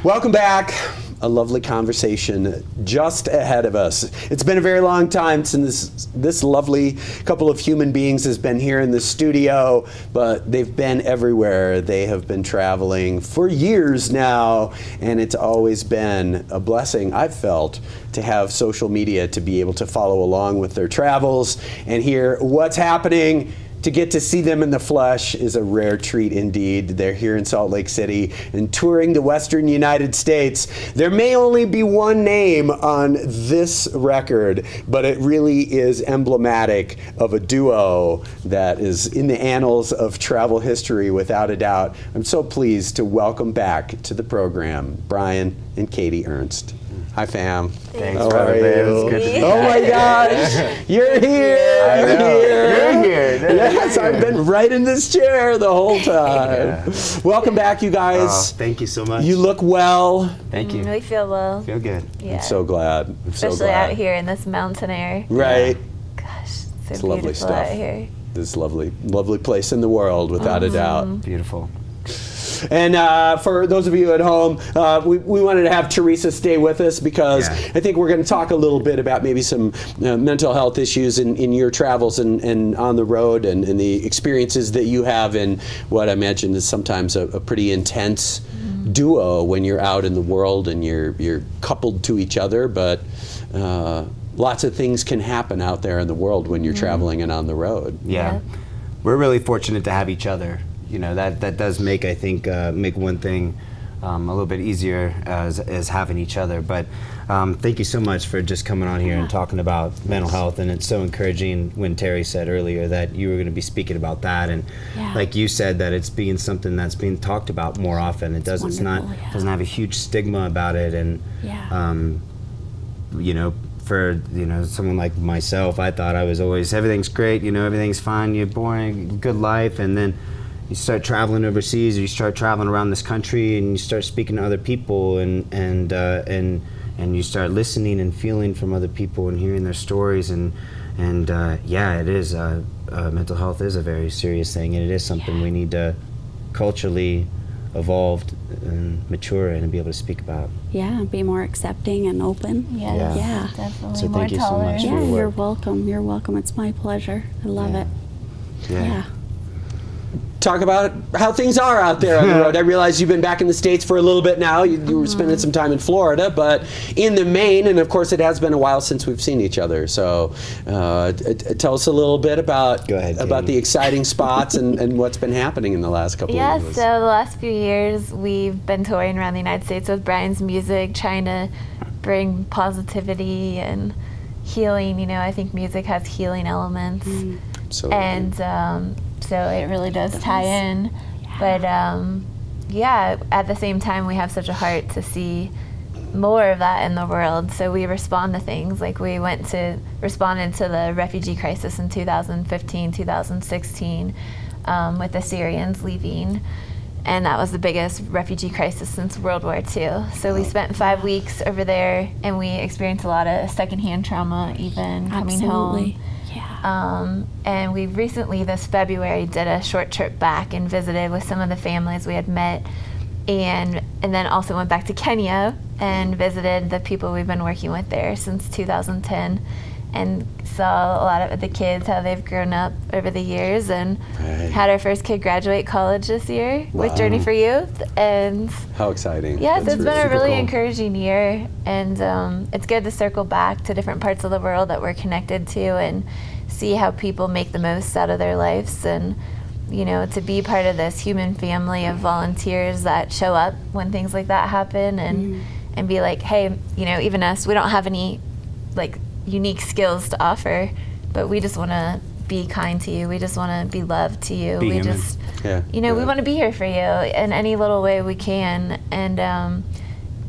Welcome back. A lovely conversation just ahead of us. It's been a very long time since this lovely couple of human beings has been here in the studio, but they've been everywhere. They have been traveling for years now, and it's always been a blessing, I've felt, to have social media to be able to follow along with their travels and hear what's happening. To get to see them in the flesh is a rare treat indeed. They're here in Salt Lake City and touring the Western United States. There may only be one name on this record, but it really is emblematic of a duo that is in the annals of travel history without a doubt. I'm so pleased to welcome back to the program Brian and Katie Ernst. Hi, fam. Thanks, How brother. are you? It's good to be Oh my gosh, you're here. I know. You're here. Yes, I've been right in this chair the whole time. Yeah. Welcome back, you guys. Thank you so much. You look well. Thank you. We feel well. Feel good. Yeah. I'm so glad. I'm Especially so glad. out here in this mountain air. Right. Gosh, it's so It's beautiful lovely stuff. out here. This lovely place in the world, without a doubt. Beautiful. And for those of you at home, we wanted to have Teresa stay with us because I think we're going to talk a little bit about maybe some mental health issues in your travels and on the road and the experiences that you have in what I imagine is sometimes a pretty intense duo when you're out in the world and you're coupled to each other, but lots of things can happen out there in the world when you're traveling and on the road. Yeah. We're really fortunate to have each other. You know, that does make, I think, make one thing a little bit easier as having each other. But thank you so much for just coming on here and talking about mental health. And it's so encouraging when Terry said earlier that you were going to be speaking about that. And like you said, that it's being something that's being talked about more often. It doesn't, doesn't have a huge stigma about it. And, you know, for someone like myself, I thought I was always, everything's great, everything's fine, you're born, good life. And then you start traveling overseas, or you start traveling around this country, and you start speaking to other people, and you start listening and feeling from other people and hearing their stories, and it is mental health is a very serious thing, and it is something we need to culturally evolve and mature and be able to speak about. Yeah, be more accepting and open. Yeah, definitely. So more thank you so much. tolerant. Yeah, your work. you're welcome. You're welcome. It's my pleasure. I love it. Yeah. Talk about how things are out there on the road. I realize you've been back in the States for a little bit now. You were spending some time in Florida, but in the main, and of course it has been a while since we've seen each other. So tell us a little bit about the exciting spots and what's been happening in the last couple of years. So the last few years we've been touring around the United States with Brian's music, trying to bring positivity and healing. I think music has healing elements. So it really does tie in. But at the same time, we have such a heart to see more of that in the world. So we respond to things. Like we responded to the refugee crisis in 2015, 2016 with the Syrians leaving. And that was the biggest refugee crisis since World War II. So we spent 5 weeks over there, and we experienced a lot of secondhand trauma even coming home. And we recently, this February, did a short trip back and visited with some of the families we had met, and then also went back to Kenya and visited the people we've been working with there since 2010, and saw a lot of the kids, how they've grown up over the years, and had our first kid graduate college this year with Journey for Youth. And how exciting. Yeah, so it's been a really cool. encouraging year, and it's good to circle back to different parts of the world that we're connected to and see how people make the most out of their lives, and to be part of this human family of volunteers that show up when things like that happen, and be like, hey, even us, we don't have any unique skills to offer, but we just want to be kind to you. We just want to be loved to you. We want to be here for you in any little way we can, and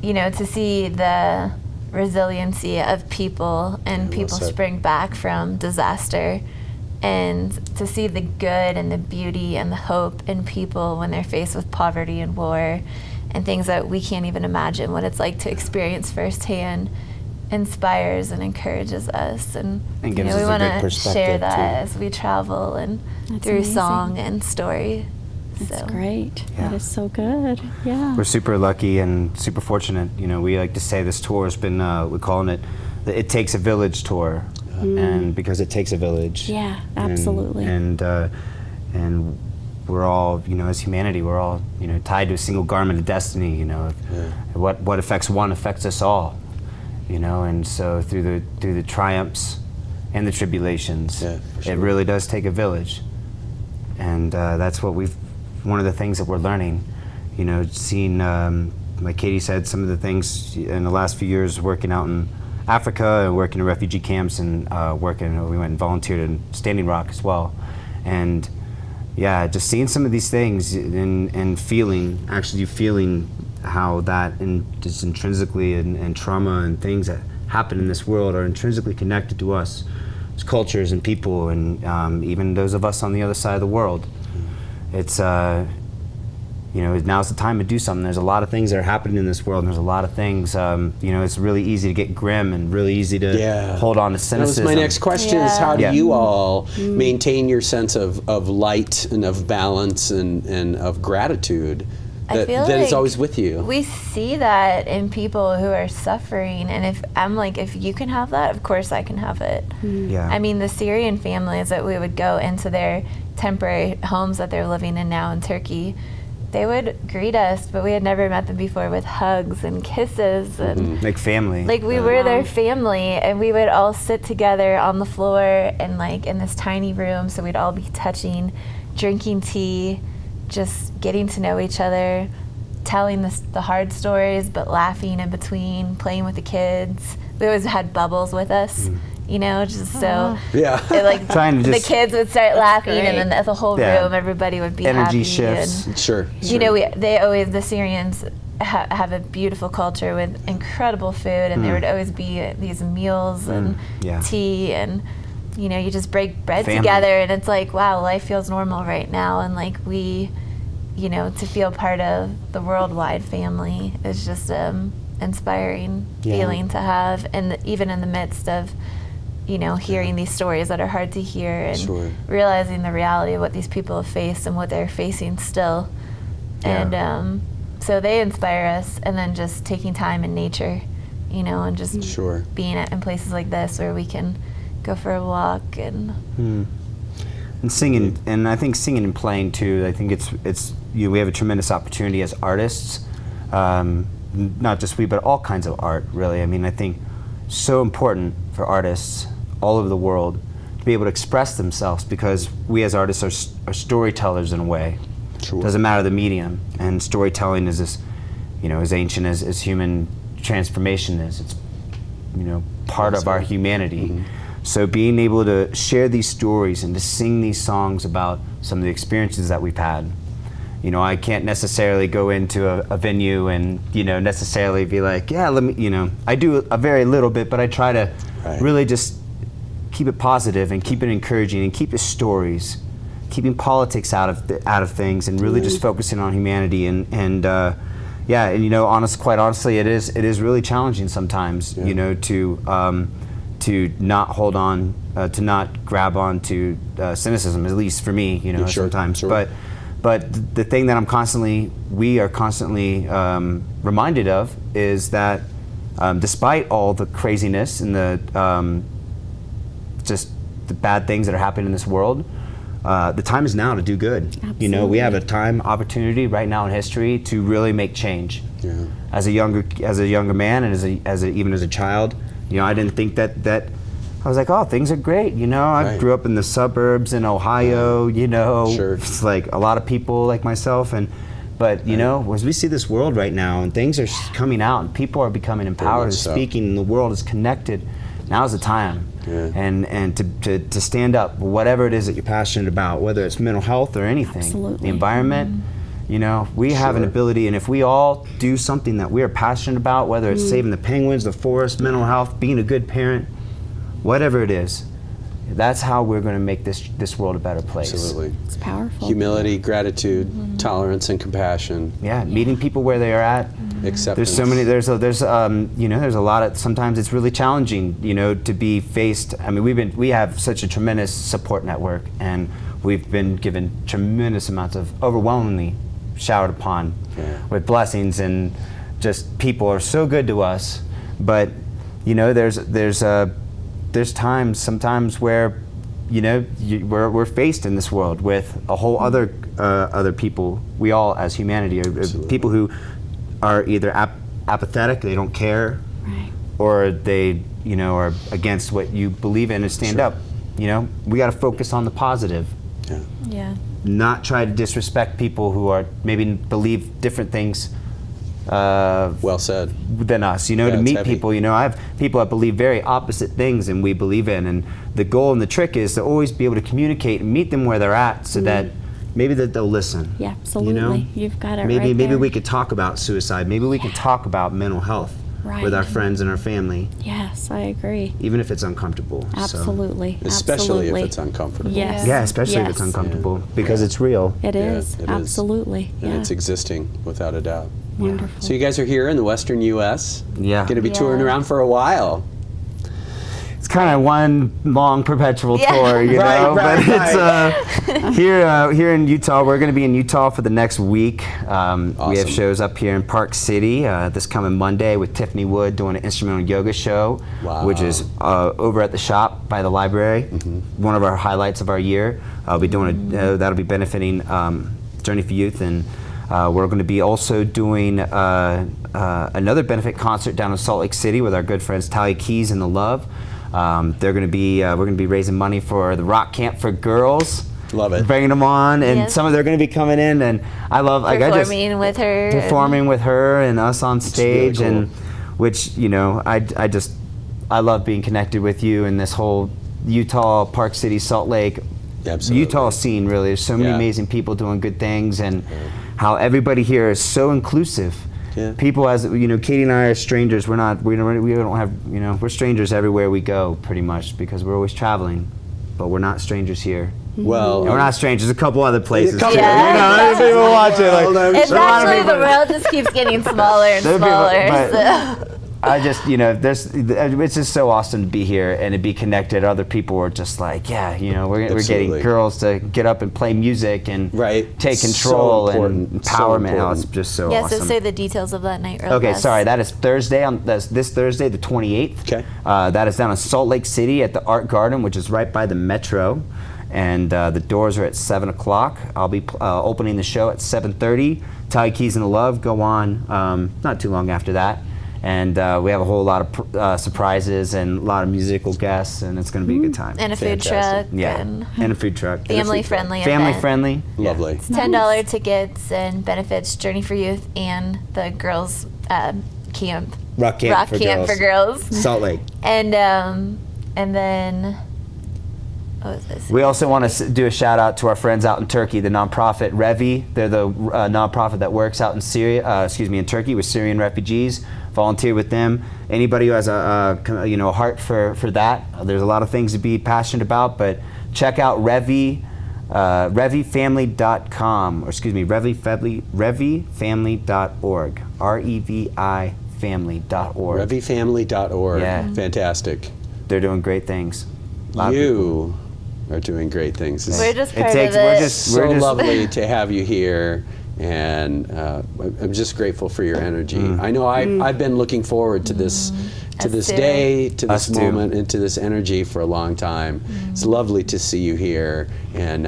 to see the resiliency of people and people spring back from disaster, and to see the good and the beauty and the hope in people when they're faced with poverty and war and things that we can't even imagine what it's like to experience firsthand, inspires and encourages us, and we want to share that as we travel and through song and story. That's So great. Yeah. That is so good. Yeah. We're super lucky and super fortunate. You know, we like to say this tour has been, we're calling it the It Takes a Village tour. And because it takes a village. Yeah, And- absolutely. And we're all, you know, as humanity, we're all, you know, tied to a single garment of destiny, you know. What affects one affects us all, you know, and so through the triumphs and the tribulations, Yeah, for sure. it really does take a village. And that's what one of the things that we're learning, you know, seeing, like Katie said, some of the things in the last few years working out in Africa and working in refugee camps and we went and volunteered in Standing Rock as well. And yeah, just seeing some of these things and feeling how that just intrinsically and trauma and things that happen in this world are intrinsically connected to us as cultures and people, and even those of us on the other side of the world. It's you know, now's the time to do something. There's a lot of things that are happening in this world, and there's a lot of things, you know, it's really easy to get grim and really easy to hold on to That cynicism. was my next question is Yeah. how do Yeah. you all maintain your sense of light and of balance and of gratitude I feel that is like always with you? We see that in people who are suffering, and if you can have that, of course I can have it. Yeah. I mean, the Syrian families that we would go into their temporary homes that they're living in now in Turkey, they would greet us, but we had never met them before, with hugs and kisses and Like family. like we were their family, and we would all sit together on the floor and like in this tiny room, so we'd all be touching, drinking tea, just getting to know each other, telling the hard stories but laughing in between, playing with the kids. We always had bubbles with us, you know, just so Yeah. it, like Trying to the just- kids would start laughing, great. and then the whole Yeah. room, everybody would be Energy happy. shifts. And, Sure. you know, the Syrians have a beautiful culture with incredible food, and there would always be these meals and Yeah. tea, and you know, you just break bread Family. together, and it's like, wow, life feels normal right now, and like we, you know, to feel part of the worldwide family is just inspiring feeling to have, and even in the midst of, you know, hearing these stories that are hard to hear, and Sure. realizing the reality of what these people have faced and what they're facing still. Yeah. And so they inspire us, and then just taking time in nature, you know, and just Sure. being in places like this where we can go for a walk and And singing, and I think singing and playing too. I think it's you know, we have a tremendous opportunity as artists, not just we, but all kinds of art. Really, I mean, I think so important for artists all over the world to be able to express themselves, because we as artists are storytellers in a way. Sure. Doesn't matter the medium, and storytelling is this, you know, as ancient as human transformation is. It's, you know, part of our humanity. So being able to share these stories and to sing these songs about some of the experiences that we've had. You know, I can't necessarily go into a venue and, you know, necessarily be like, yeah, let me, you know, I do a very little bit, but I try to really just keep it positive and keep it encouraging and keep the stories, keeping politics out of things, and really just focusing on humanity and yeah, and you know, quite honestly, it is really challenging sometimes, you know, to not hold on, to not grab on to cynicism, at least for me, you know, Sure, sometimes. sure. But the thing that we are constantly reminded of is that despite all the craziness and the just the bad things that are happening in this world, the time is now to do good. You know, we have a opportunity right now in history to really make change. Yeah. As a younger man, and even as a child, you know, I didn't think that I was like, oh, things are great. You know, I grew up in the suburbs in Ohio. You know, it's like a lot of people like myself, but you know, as we see this world right now, and things are coming out, and people are becoming empowered and speaking, and the world is connected. Now's the time. Yeah. And to stand up, whatever it is that you're passionate about, whether it's mental health or anything, Absolutely. the environment, you know, we have an ability, and if we all do something that we are passionate about, whether it's saving the penguins, the forest, mental health, being a good parent, whatever it is, that's how we're going to make this world a better place. Absolutely. It's powerful. Humility, gratitude, tolerance, and compassion. Yeah, meeting people where they are at. Acceptance. There's so many. There's you know, there's a lot of. Sometimes it's really challenging, you know, to be faced. I mean, we have such a tremendous support network, and we've been given tremendous amounts of, overwhelmingly showered upon with blessings, and just people are so good to us. But you know, there's times sometimes where, you know, we're faced in this world with a whole other people. We all, as humanity, are people who are either apathetic, they don't care, Right. or they, you know, are against what you believe in and stand up. You know, we got to focus on the positive. Yeah. Yeah. Not try to disrespect people who are maybe believe different things Well said. than us. You know, Yeah, to it's meet heavy. people. You know, I have people that believe very opposite things than we believe in, and the goal and the trick is to always be able to communicate and meet them where they're at, so that maybe that they'll listen. Yeah, absolutely. You know, You've got it maybe right maybe there. we could talk about suicide. Maybe we can talk about mental health with our Right. friends and our family, Yes, I agree. even if it's uncomfortable. So- Absolutely. Especially Absolutely. if it's uncomfortable. Yes. yeah, especially if it's Yes. uncomfortable, because it's real. It Yeah, is. it is. Absolutely. And Yeah. it's existing without a doubt. Wonderful. So you guys are here in the Western U.S. Yeah. Going to be Yeah. touring around for a while. It's kind of one long perpetual Yeah. tour, you Right, know. right, But it's here in Utah. We're going to be in Utah for the next week. We have Awesome. shows up here in Park City this coming Monday with Tiffany Wood doing an instrumental yoga show, Wow. which is over at the shop by the library. One of our highlights of our year. I'll be doing that'll be benefiting Journey for Youth, and we're going to be also doing another benefit concert down in Salt Lake City with our good friends Talia Keys and the Love. They're going to be we're going to be raising money for the Rock Camp for Girls. Love it. Bringing them on, and Yes. some of they're going to be coming in, and I love Performing with her. performing with her and us on stage, really cool. and which, you know, I love being connected with you and this whole Utah, Park City, Salt Lake, Absolutely. Utah scene. Really, there's so many Yeah. amazing people doing good things, and how everybody here is so inclusive. Yeah. People, as you know, Katie and I are strangers. We don't have, you know, we're strangers everywhere we go, pretty much, because we're always traveling, but we're not strangers here. Well, And we're not strangers. A couple other places. A couple- too. Yeah. You know, there's people watching. Like, Well, It's a lot of actually, the people- world just keeps getting smaller and There'd be- smaller. but- So. I just, you know, it's just so awesome to be here and to be connected. Other people are just like, yeah, you know, we're getting Absolutely. girls to get up and play music and Right. take So control and important. So empowerment. Oh, important. it's just so Yeah, awesome. so say the details of that night real Okay, fast. sorry. That is Thursday. That's this Thursday, the 28th. Okay. That is down in Salt Lake City at the Art Garden, which is right by the Metro, and the doors are at 7 o'clock. I'll be opening the show at 7:30. Talia Keys and the Love go on not too long after that, and we have a whole lot of surprises and a lot of musical guests, and it's going to be a good time. And a food Fantastic. truck. Yeah, And and a food truck. family friendly. Family event. friendly. Yeah. lovely. It's $10 tickets and benefits Journey for Youth and the girls camp. Rock Camp for Girls. Salt Lake. And then what was this? We also want to do a shout out to our friends out in Turkey, the nonprofit Revi. They're the nonprofit that works out in in Turkey with Syrian refugees. Volunteer with them. Anybody who has a heart for that, there's a lot of things to be passionate about. But check out Revi, revifamily.com, or excuse me, revifamily.org. REVI family.org. Revifamily.org. Yeah. Fantastic. They're doing great things. A lot of You are doing great things. We're just It part takes- of we're it. just- so we're just- lovely to have you here, and I'm just grateful for your energy. I know I've been looking forward to this Us this too. day, to this Us too. moment, and to this energy for a long time. It's lovely to see you here, and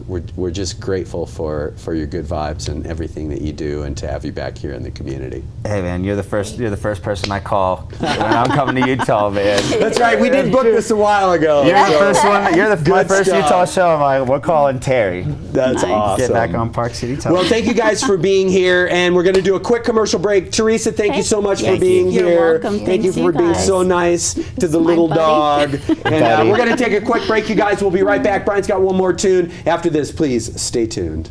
we're just grateful for your good vibes and everything that you do, and to have you back here in the community. Hey man, you're the first person I call when I'm coming to Utah, man. That's right. We did book this a while ago. You're the so first one. You're my Good first stuff. Utah show. I'm like, we're calling Terry. That's Nice. awesome. Get back on Park City Television. Well, thank you guys for being here, and we're going to do a quick commercial break. Teresa, thank you Okay. so much for Thank being you. You're here. welcome. Thank you Thanks, for you being guys. so nice to the my little buddy. dog. And Buddy. we're going to take a quick break, you guys. We'll be right back. Brian's got one more tune. After this, please stay tuned.